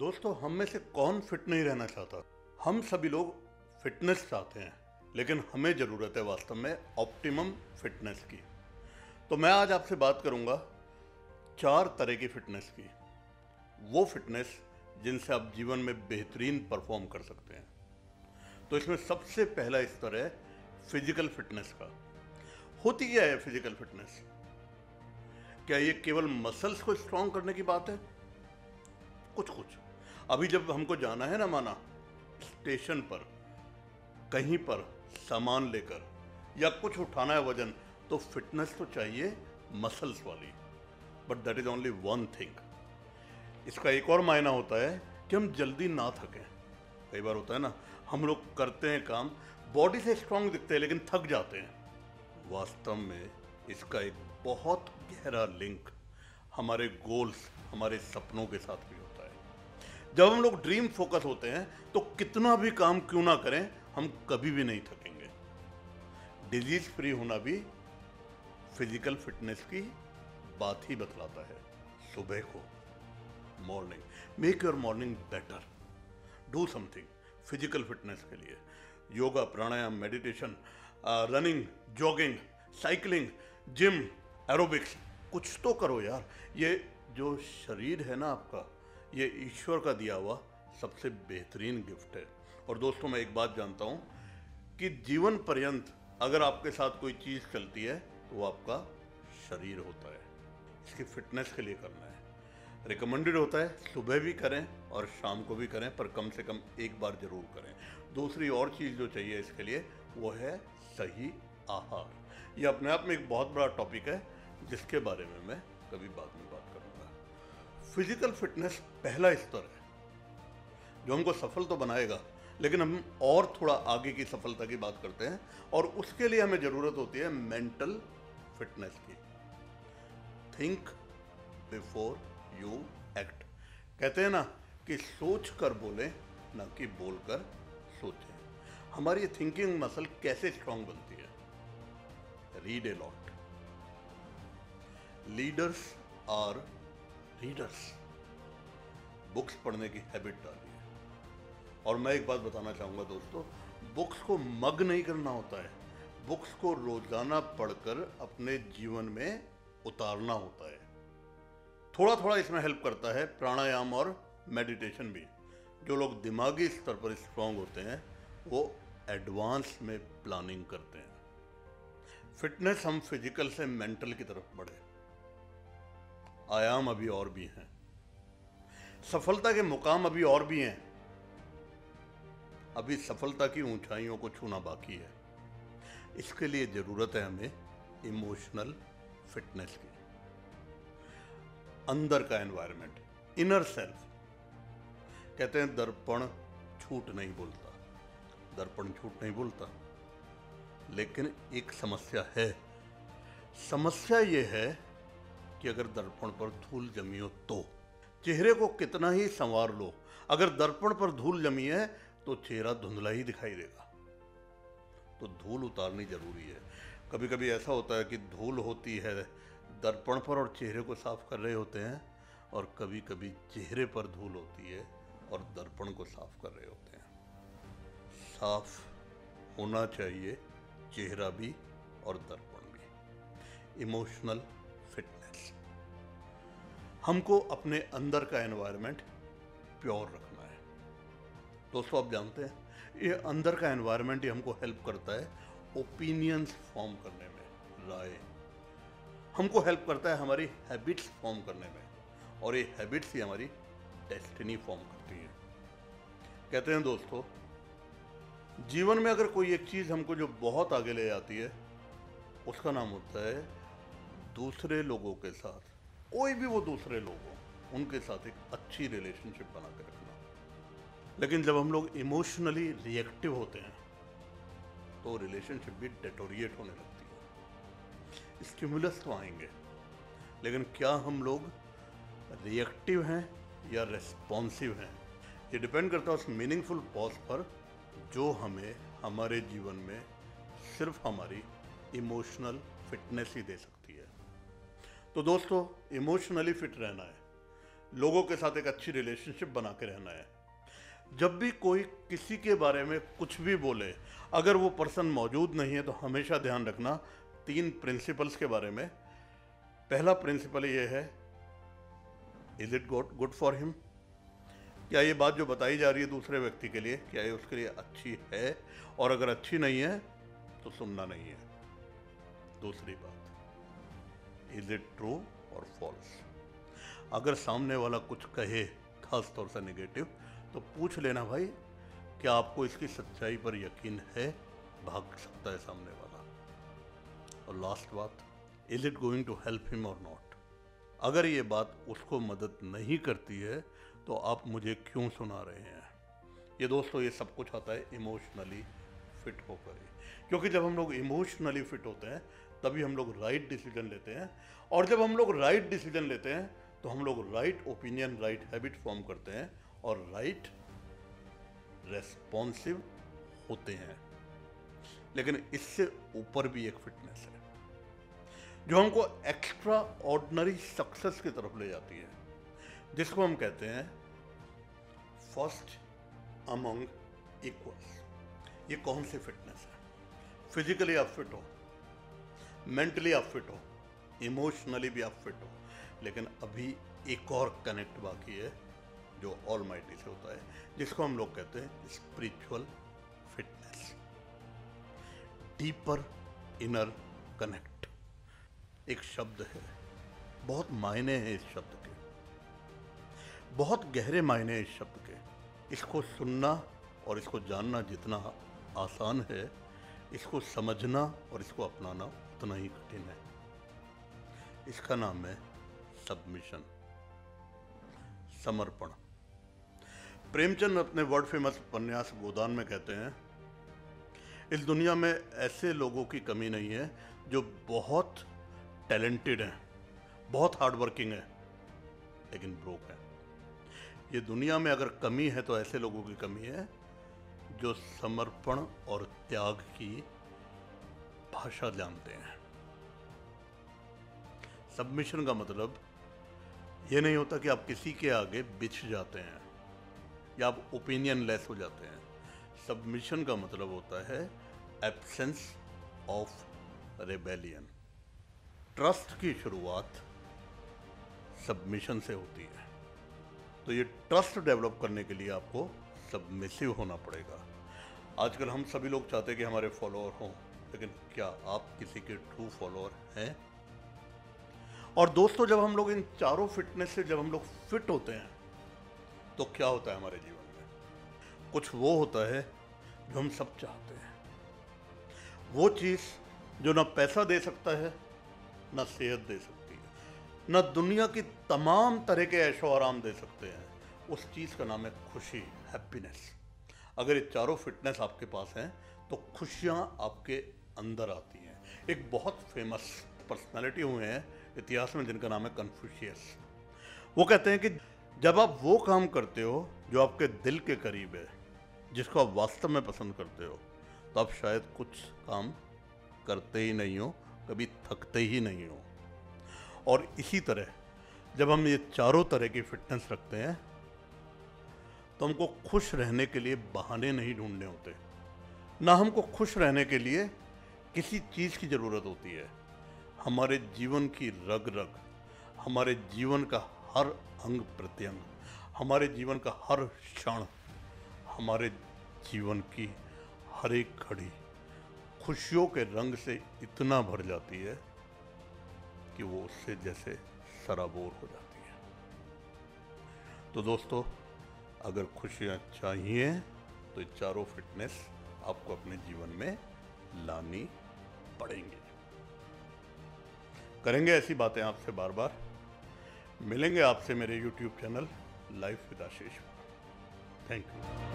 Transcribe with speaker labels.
Speaker 1: दोस्तों, हम में से कौन फिट नहीं रहना चाहता। हम सभी लोग फिटनेस चाहते हैं, लेकिन हमें ज़रूरत है वास्तव में ऑप्टिमम फिटनेस की। तो मैं आज आपसे बात करूंगा 4 तरह की फिटनेस की, वो फिटनेस जिनसे आप जीवन में बेहतरीन परफॉर्म कर सकते हैं। तो इसमें सबसे पहला स्तर है फिजिकल फिटनेस का। होती क्या है फिजिकल फिटनेस? क्या ये केवल मसल्स को स्ट्रांग करने की बात है? कुछ कुछ। अभी जब हमको जाना है ना, माना स्टेशन पर, कहीं पर सामान लेकर या कुछ उठाना है वजन, तो फिटनेस तो चाहिए मसल्स वाली। But that is only one thing. इसका एक और मायना होता है कि हम जल्दी ना थकें। कई बार होता है ना, हम लोग करते हैं काम, बॉडी से स्ट्रांग दिखते हैं लेकिन थक जाते हैं। वास्तव में इसका एक बहुत गहरा लिंक हमारे गोल्स, हमारे सपनों के साथ भी होता है। जब हम लोग ड्रीम फोकस होते हैं तो कितना भी काम क्यों ना करें, हम कभी भी नहीं थकेंगे। डिजीज फ्री होना भी फिजिकल फिटनेस की बात ही बतलाता है। सुबह को morning, make your morning better, do something physical fitness के लिए। Yoga, pranayama, meditation, running, jogging, cycling, gym, aerobics, कुछ तो करो यार। ये जो शरीर है ना आपका, ये ईश्वर का दिया हुआ सबसे बेहतरीन गिफ्ट है। और दोस्तों, मैं एक बात जानता हूँ कि जीवन पर्यंत अगर आपके साथ कोई चीज़ चलती है तो वो आपका शरीर होता है। इसकी फिटनेस के लिए करना है। रिकमेंडेड होता है सुबह भी करें और शाम को भी करें, पर कम से कम एक बार जरूर करें। दूसरी और चीज़ जो चाहिए इसके लिए वो है सही आहार। ये अपने आप में एक बहुत बड़ा टॉपिक है जिसके बारे में मैं कभी बाद में बात करूंगा। फिजिकल फिटनेस पहला स्तर है जो हमको सफल तो बनाएगा, लेकिन हम और थोड़ा आगे की सफलता की बात करते हैं, और उसके लिए हमें ज़रूरत होती है मेंटल फिटनेस की। Think before you act. कहते हैं ना कि सोच कर बोलें, ना कि बोलकर सोचें। हमारी थिंकिंग मसल कैसे स्ट्रांग बनती है? Read a lot. Leaders are readers. Books पढ़ने की हैबिट डालिए। और मैं एक बात बताना चाहूंगा दोस्तों, बुक्स को मग नहीं करना होता है, बुक्स को रोजाना पढ़कर अपने जीवन में उतारना होता है। थोड़ा थोड़ा इसमें हेल्प करता है प्राणायाम और मेडिटेशन भी। जो लोग दिमागी स्तर पर स्ट्रांग होते हैं वो एडवांस में प्लानिंग करते हैं। फिटनेस हम फिजिकल से मेंटल की तरफ बढ़े। आयाम अभी और भी हैं, सफलता के मुकाम अभी और भी हैं। अभी सफलता की ऊंचाइयों को छूना बाकी है। इसके लिए जरूरत है हमें इमोशनल फिटनेस की। अंदर का एनवायरनमेंट, इनर सेल्फ। कहते हैं दर्पण झूठ नहीं बोलता, दर्पण झूठ नहीं बोलता, लेकिन एक समस्या है। समस्या ये है कि अगर दर्पण पर धूल जमी हो तो चेहरे को कितना ही संवार लो, अगर दर्पण पर धूल जमी है तो चेहरा धुंधला ही दिखाई देगा। तो धूल उतारनी जरूरी है। कभी कभी ऐसा होता है कि धूल होती है दर्पण पर और चेहरे को साफ कर रहे होते हैं, और कभी कभी चेहरे पर धूल होती है और दर्पण को साफ कर रहे होते हैं। साफ होना चाहिए चेहरा भी और दर्पण भी। इमोशनल फिटनेस, हमको अपने अंदर का एनवायरनमेंट प्योर रखना है। दोस्तों, आप जानते हैं ये अंदर का एनवायरनमेंट ही हमको हेल्प करता है ओपिनियंस फॉर्म करने में, राय। हमको हेल्प करता है हमारी हैबिट्स फॉर्म करने में, और ये हैबिट्स ही हमारी डेस्टिनी फॉर्म करती हैं। कहते हैं दोस्तों, जीवन में अगर कोई एक चीज़ हमको जो बहुत आगे ले जाती है, उसका नाम होता है दूसरे लोगों के साथ, कोई भी वो दूसरे लोग हों, उनके साथ एक अच्छी रिलेशनशिप बना के रखना। लेकिन जब हम लोग इमोशनली रिएक्टिव होते हैं तो रिलेशनशिप भी डेटोरिएट होने लगती है। स्टिमुलस तो आएंगे, लेकिन क्या हम लोग रिएक्टिव हैं या रेस्पॉन्सिव हैं, ये डिपेंड करता है उस मीनिंगफुल पॉज पर जो हमें हमारे जीवन में सिर्फ हमारी इमोशनल फिटनेस ही दे सकती है। तो दोस्तों, इमोशनली फिट रहना है लोगों के साथ एक अच्छी रिलेशनशिप बना के रहना है। जब भी कोई किसी के बारे में कुछ भी बोले, अगर वो पर्सन मौजूद नहीं है तो हमेशा ध्यान रखना 3 प्रिंसिपल्स के बारे में। पहला प्रिंसिपल ये है, is it good for him? क्या ये बात जो बताई जा रही है दूसरे व्यक्ति के लिए, क्या ये उसके लिए अच्छी है? और अगर अच्छी नहीं है तो सुनना नहीं है। दूसरी बात, इज इट ट्रू और फॉल्स? अगर सामने वाला कुछ कहे, खास तौर से नेगेटिव, तो पूछ लेना, भाई क्या आपको इसकी सच्चाई पर यकीन है? भाग सकता है सामने वाला। और लास्ट बात, is it going to help him or not? अगर ये बात उसको मदद नहीं करती है तो आप मुझे क्यों सुना रहे हैं? ये दोस्तों, ये सब कुछ आता है इमोशनली फिट होकर ही। क्योंकि जब हम लोग इमोशनली फिट होते हैं तभी हम लोग राइट डिसीजन लेते हैं, और जब हम लोग राइट डिसीजन लेते हैं तो हम लोग right opinion, right habit form करते हैं और राइट रेस्पॉन्सिव होते हैं। लेकिन इससे ऊपर भी एक फिटनेस है जो हमको एक्स्ट्रा ऑर्डिनरी सक्सेस की तरफ ले जाती है, जिसको हम कहते हैं फर्स्ट अमंग इक्वल्स। ये कौन सी फिटनेस है? फिजिकली आप फिट हो, मेंटली आप फिट हो, इमोशनली भी आप फिट हो, लेकिन अभी एक और कनेक्ट बाकी है जो ऑलमाइटी से होता है, जिसको हम लोग कहते हैं spiritual fitness, deeper inner connect. एक शब्द है, बहुत मायने हैं इस शब्द के, बहुत गहरे मायने हैं इस शब्द के। इसको सुनना और इसको जानना जितना आसान है, इसको समझना और इसको अपनाना उतना ही कठिन है। इसका नाम है सबमिशन, समर्पण। प्रेमचंद अपने वर्ल्ड फेमस उपन्यास गोदान में कहते हैं, इस दुनिया में ऐसे लोगों की कमी नहीं है जो बहुत टैलेंटेड हैं, बहुत हार्ड वर्किंग है, लेकिन ब्रोक है। ये दुनिया में अगर कमी है तो ऐसे लोगों की कमी है जो समर्पण और त्याग की भाषा जानते हैं। सबमिशन का मतलब ये नहीं होता कि आप किसी के आगे बिछ जाते हैं या आप ओपिनियन लेस हो जाते हैं। सबमिशन का मतलब होता है एब्सेंस ऑफ रेबेलियन। ट्रस्ट की शुरुआत सबमिशन से होती है, तो ये ट्रस्ट डेवलप करने के लिए आपको सबमिसिव होना पड़ेगा। आजकल हम सभी लोग चाहते हैं कि हमारे फॉलोअर हों, लेकिन क्या आप किसी के ट्रू फॉलोअर हैं? और दोस्तों, जब हम लोग इन चारों फिटनेस से जब हम लोग फिट होते हैं तो क्या होता है हमारे जीवन में? कुछ वो होता है जो हम सब चाहते हैं, वो चीज़ जो ना पैसा दे सकता है, ना सेहत दे सकती है, ना दुनिया की तमाम तरह के ऐशो आराम दे सकते हैं। उस चीज़ का नाम है खुशी, हैप्पीनेस। अगर ये चारों फिटनेस आपके पास हैं तो खुशियाँ आपके अंदर आती हैं। एक बहुत फेमस पर्सनालिटी हुए हैं इतिहास में जिनका नाम है कन्फ्यूशियस। वो कहते हैं कि जब आप वो काम करते हो जो आपके दिल के करीब है, जिसको आप वास्तव में पसंद करते हो, तो आप शायद कुछ काम करते ही नहीं हो, कभी थकते ही नहीं हो। और इसी तरह जब हम ये चारों तरह की फिटनेस रखते हैं तो हमको खुश रहने के लिए बहाने नहीं ढूंढने होते, ना हमको खुश रहने के लिए किसी चीज़ की ज़रूरत होती है। हमारे जीवन की रग रग, हमारे जीवन का हर अंग प्रत्यंग, हमारे जीवन का हर क्षण, हमारे जीवन की हर एक घड़ी खुशियों के रंग से इतना भर जाती है कि वो उससे जैसे सराबोर हो जाती है। तो दोस्तों, अगर खुशियाँ चाहिए तो ये चारों फिटनेस आपको अपने जीवन में लानी पड़ेंगी। करेंगे ऐसी बातें आपसे बार बार। मिलेंगे आपसे मेरे YouTube channel life with Ashish. Thank you.